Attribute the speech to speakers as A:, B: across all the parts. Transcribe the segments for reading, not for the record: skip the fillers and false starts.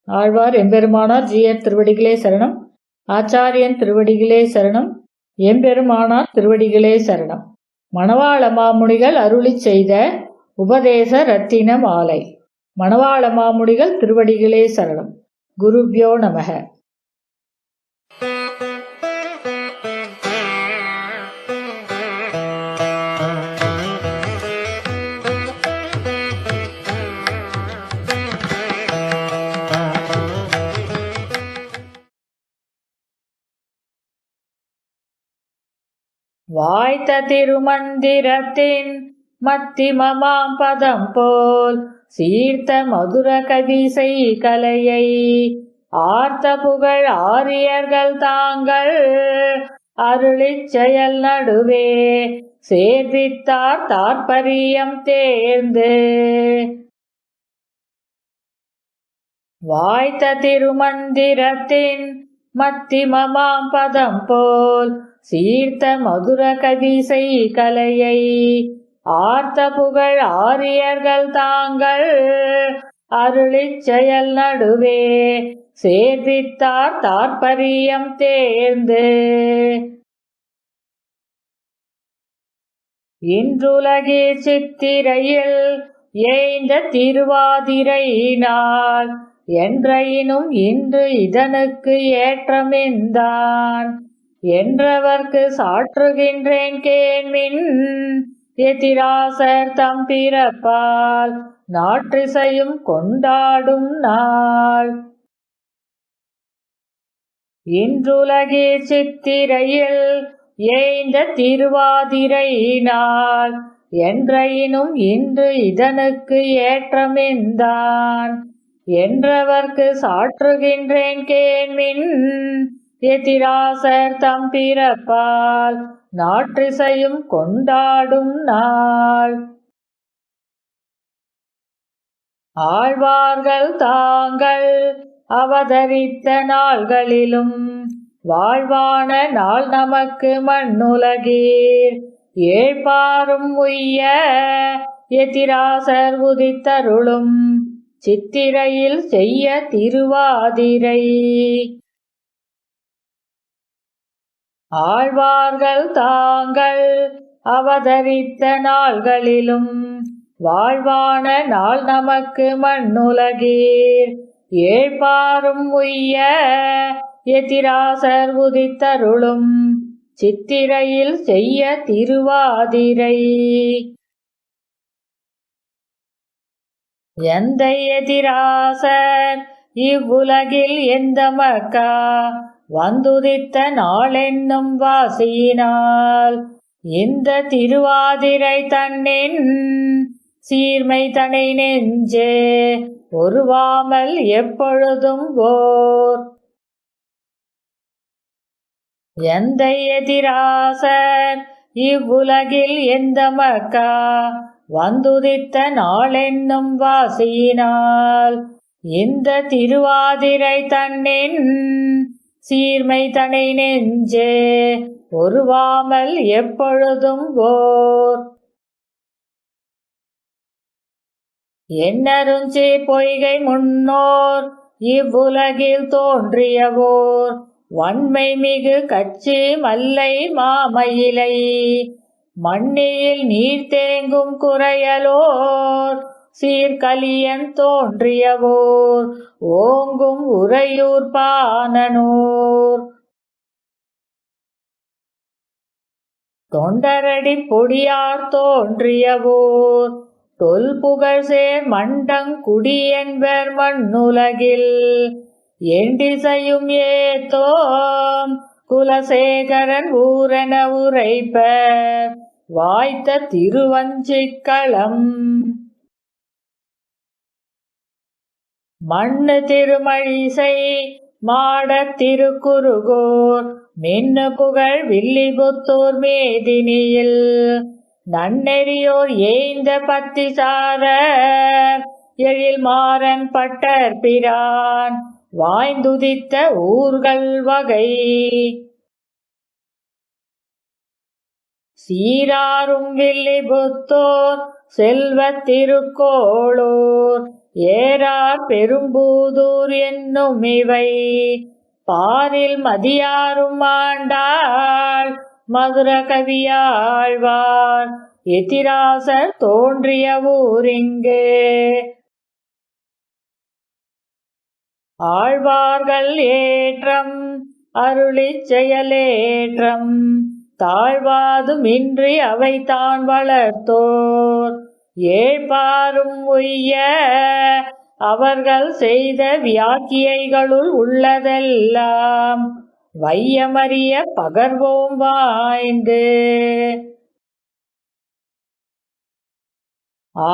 A: ஆழ்வார் எம்பெருமானார் ஜீயர் திருவடிகளே சரணம். ஆச்சாரியன் திருவடிகளே சரணம். எம்பெருமானார் திருவடிகளே சரணம். மணவாள மாமுனிகள் அருளி செய்த உபதேச ரத்தின மாலை. மணவாள மாமுனிகள் திருவடிகளே சரணம். குருப்யோ நமக. வாய்த்த திருமந்திரத்தின் மத்திமமாம் பதம் போல் சீர்த்த மதுர கவிசை கலையை ஆர்த்த புகழ் ஆரியர்கள் தாங்கள் அருளிச் செயல் நடுவே சேர்வித்தார் தாற்பரியம் தேர்ந்து. வாய்த்த திருமந்திரத்தின் மத்திமமாம் பதம் போல் சீர்த்த மதுர கவிசை கலையை ஆர்த்த புகழ் ஆரியர்கள் தாங்கள் அருளிச் செயல் நடுவே சேர்வித்தார் தாற்பரியம் தேர்ந்து. இன்றுலகீர் சித்திரையில் ஏய்ந்த திருவாதிரை நாள் என்றையினும் இன்று இதனுக்கு ஏற்றமென்றான் என்றவர்க்கு சாற்றுகின்றேன் கேண்மின். எதிராசர் தம் பிறப்பால் நாற்றிசையும் கொண்டாடும் நாள். இன்றுலகீர் சித்திரையில் ஏய்ந்த திருவாதிரை நாள் என்றையினும் இன்று இதனுக்கு ஏற்றமென்றான் என்றவர்க்கு சாற்றுகின்றேன் கேண்மின். எதிராசர் தம் பிறப்பால் நாற்றிசையும் கொண்டாடும் நாள். ஆழ்வார்கள் தாங்கள் அவதரித்த நாள்களிலும் வாழ்வான நாள் நமக்கு மண்ணுலகீர் ஏழ்பாரும் உய்ய எதிராசர் உதித்தருளும் சித்திரையில் செய்ய திருவாதிரை. ஆழ்வார்கள் தாங்கள் அவதரித்த நாள்களிலும் வாழ்வான நாள் நமக்கு மண்ணுலகீர் ஏழ்பாரும் உய்ய எதிராசர் உதித்தருளும் சித்திரையில் செய்ய திருவாதிரை. எந்த எதிராசர் இவ்வுலகில் எந்த மக்கா வந்துதித்த நாளென்னும் வாசியினால் இந்த திருவாதிரை தன்னின் சீர்மை தனை நெஞ்சே ஒருவாமல் எப்பொழுதும் ஓர். எந்த எதிராசர் இவ்வுலகில் எந்த மக்கா வந்துதித்த நாளென்னும் வாசியினால் இந்த திருவாதிரை தன்னின் சீர்மை தனை நெஞ்சே ஒருவாமல் எப்பொழுதும் ஓர். எண்ணருஞ்சீர் பொய்கை முன்னோர் இவ்வுலகில் தோன்றியவோர் வன்மை மிகு கச்சி மல்லை மாமயிலை மண்ணியில் நீர் தேங்கும் குறையலோர் சீர்கலியன் தோன்றியவோர் ஓங்கும் உறையூர் பானனூர். தொண்டரடி பொடியார் தோன்றியவோர் தொல்புகழ் சேர் மண்டங்குடி என்பர் மண்ணுலகில் எண்டிசையும் ஏத்தோம் குலசேகரன் ஊரென உரைப்பர் வாய்த்த திருவஞ்சிக்களம். மண்ணு திருமழிசை மாடத் திருக்குறுகோர் மின்னு புகழ் வில்லிபுத்தூர் மேதினியில் நன்னெறியோர் ஏய்ந்த பத்திசாரர் எழில் மாறன் பட்டர் பிரான் வாய்ந்துதித்த ஊர்கள் வகை. சீராரும் வில்லிபுத்தோர் செல்வத் திருக்கோளூர் ஏறார் பெரும்பூதூர் என்னும் இவை பாரில் மதியாரும் ஆண்டாள் மதுர கவியாழ்வார் எதிராசர் தோன்றிய ஊரிங்கு. ஆழ்வார்கள் ஏற்றம் அருளிச் செயலேற்றம் தாழ்வாதுமின்றி அவை தான் வளர்த்தோர் ஏழ்பாரும் உய்ய அவர்கள் செய்த வியாக்கியைகளுள் உள்ளதெல்லாம் வையமறிய பகர்வோம் வாய்ந்து.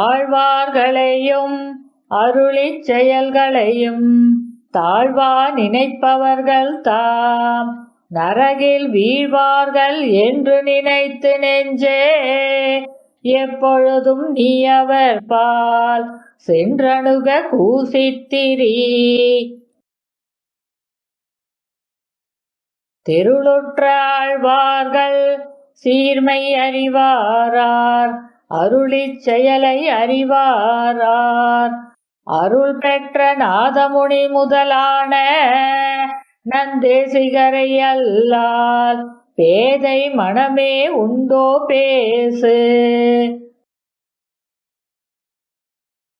A: ஆழ்வார்களையும் அருளிச் செயல்களையும் தாழ்வா நினைப்பவர்கள் தாம் நரகில் வீழ்வார்கள் என்று நினைத்து நெஞ்சே எப்பொழுதும் நீ அவர் பால் சென்றணுக கூசித்திரி. தெருளுற்ற ஆழ்வார்கள் சீர்மை அறிவாரார் அருளிச் செயலை அறிவாரார் அருள் பெற்ற நாதமுனி முதலான நந்தேசிகரை அல்லால் பேதை மனமே உண்டோ பேசு.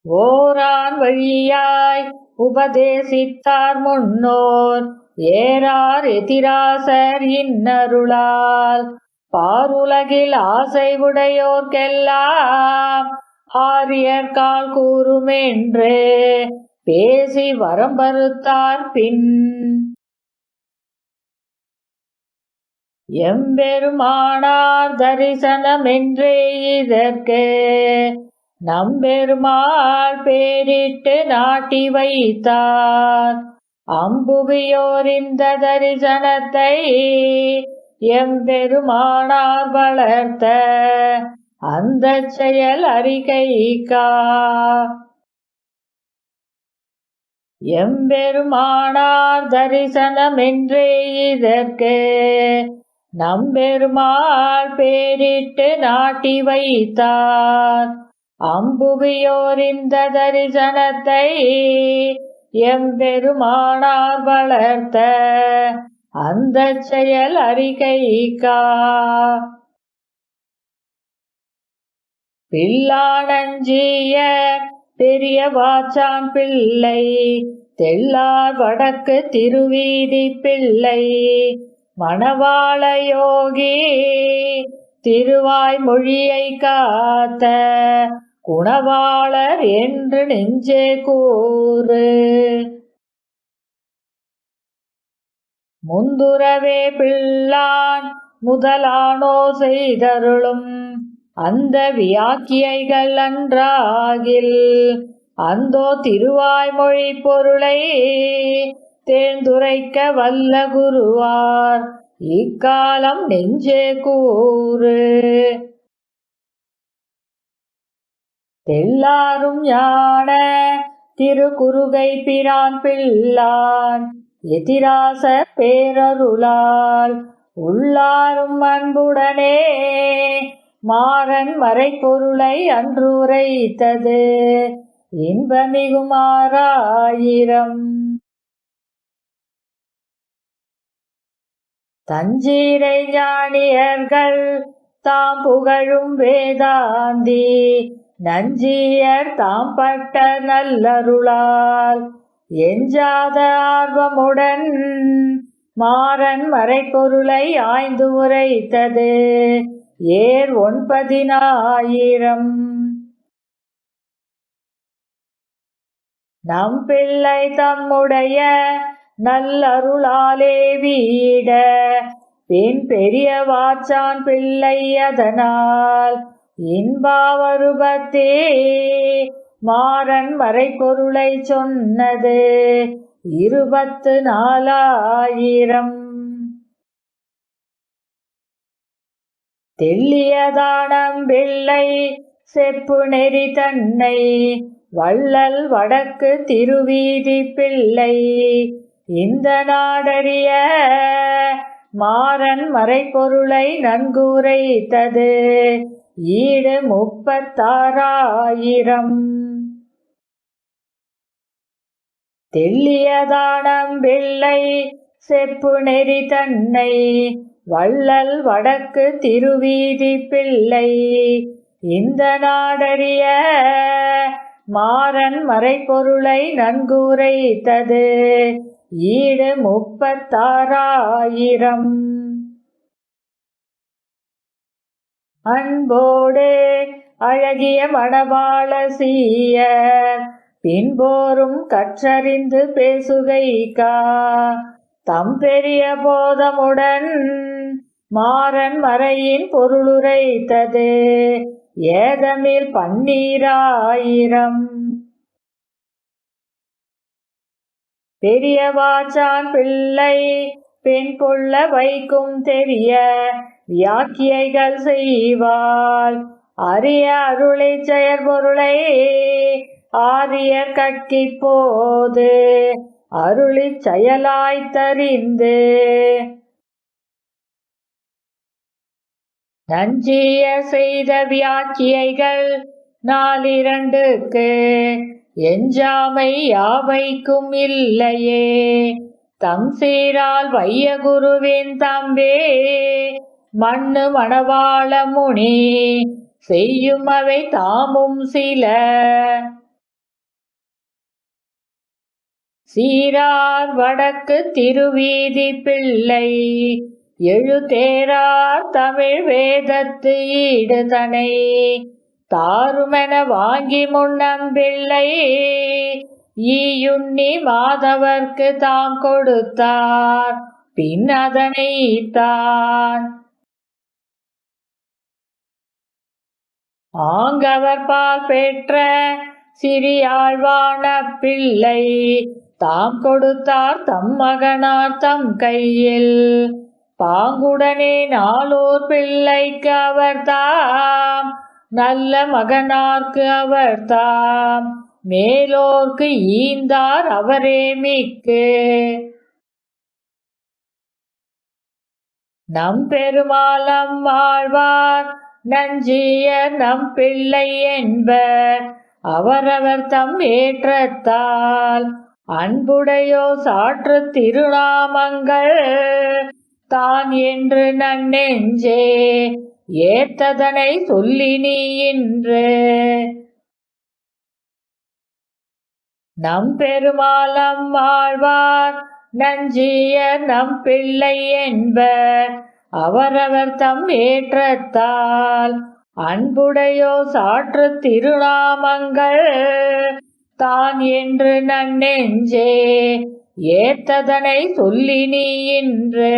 A: ஓரான் வழியாய் உபதேசித்தார் முன்னோர் ஏறார் எதிராசர் இன்னருளால் பாருலகில் ஆசை உடையோர்க்கெல்லாம் ஆரியர்கால் கூறுமென்று பேசி வரம்பறுத்தார் பின். எம்பெருமானார் தரிசனமென்றே இதற்கு நம்பெருமாள் பேரிட்டு நாட்டி வைத்தார் அம்புவியோர் இந்த தரிசனத்தை எம்பெருமானார் வளர்த்த அந்த செயல் அறிக்கைக்கா. எம்பெருமானார் தரிசனமென்றே இதற்கு நம்பெருமாள் பேரிட்டு நாட்டி வைத்தார் அம்புவியோர் இந்த தரிசனத்தை எம்பெருமானார் வளர்த்த அந்த செயல் அறிக்கைக்கா. பில்லானஞ்சிய பெரிய வாச்சான் பிள்ளை தெள்ளார் வடக்கு திருவீதி பிள்ளை மணவாள யோகி திருவாய் மொழியை காத்த குணவாளர் என்று நெஞ்சே கூறு. முந்துரவே பிள்ளான் முதலானோ செய்தருளும் அந்த வியாக்கியைகள் அன்றாகில் அந்தோ திருவாய்மொழி பொருளை தேர்ந்துரைக்க வல்ல குருவார் இக்காலம் நெஞ்சே கூறு. தெல்லாரும் ஞான திருக்குறுகை பிரான் பிள்ளான் எதிராச பேரருளால் உள்ளாரும் அன்புடனே மாறன் மறைப்பொருளை அன்று உரைத்தது இன்பமிகுமாறாயிரம். தஞ்சீரை ஞானியர்கள் தாம் புகழும் வேதாந்தி நஞ்சியர் தாம் பட்ட நல்லருளால் எஞ்சாத ஆர்வமுடன் மாறன் மறைப்பொருளை ஆய்ந்து உரைத்தது ஏர் 9,000. நம் பிள்ளை தம்முடைய நல்லருளாலே வீட பின் பெரிய வாச்சான் பிள்ளை அதனால் இன்பாவருபத்தே மாறன் மறைப்பொருளை சொன்னது 24,000. தெள்ளியதானம் பிள்ளை செப்பு நெறி தன்னை வள்ளல் வடக்கு திருவீதி பிள்ளை இந்த நாடறிய மாறன் மறைப்பொருளை நன்கு உரைத்தது ஈடு 36,000. தெள்ளியதானம் பிள்ளை செப்பு நெறி தன்னை வள்ளல் வடக்கு திருவீதி பிள்ளை இந்த நாடறிய மாறன் மறைப்பொருளை நன்குரைத்தது ஈடு 36,000. அன்போடு அழகிய மணவாள சீயர் பின்போரும் கற்றறிந்து பேசுகைக்கா தம் பெரிய போதமுடன் மாறன் மறையின் பொருளுரைத்தது ஏதமில் 12,000. பெரிய வாச்சான் பிள்ளை பெண் கொள்ள வைக்கும் தெரிய வியாக்கியைகள் செய்வாள் அரிய அருளை செயற்பொருளை ஆரியர் கற்கிப்போது அருளி செயலாய்த்தறிந்து நஞ்சிய செய்த வியாக்கியைகள் 4 எஞ்சாமை யாவைக்கும் இல்லையே தம் சீரால் வையகுருவின் தம்பே மண்ணு மணவாள முனி செய்யும் அவை தாமும் சில சீரார் வடக்கு திருவீதி பிள்ளை எழுதேரார் தமிழ் வேதத்து ஈடுதனை தாருமென வாங்கி முன்னம் பிள்ளை ஈயுண்ணி மாதவர்க்கு தாம் கொடுத்தார் பின் அதனை தான் ஆங்கவர் பால் பெற்ற சிறியாழ்வான பிள்ளை தாம் கொடுத்தார் தம் மகனார் தம் கையில் பாங்குடனே 4 பிள்ளைக்கு அவர் தாம் நல்ல மகனார்க்கு அவர் தாம் மேலோர்க்கு ஈந்தார் அவரே மிக்கு நம் பெருமாளம் வாழ்வார் நஞ்சிய நம் பிள்ளை என்பர் அவரவர் தம் ஏற்றத்தால் அன்புடையோ சாற்று திருநாமங்கள் தான் என்று நன்னெஞ்சே ஏத்ததனை சொல்லி நீ இன்று நம் பெருமாளம் வாழ்வார் நஞ்சிய நம் பிள்ளை என்பர் அவரவர் தம் ஏற்றத்தால் அன்புடையோ சாற்று திருநாமங்கள் தான் என்று நன்னெஞ்சே ஏத்ததனை சொல்லி நீ இன்று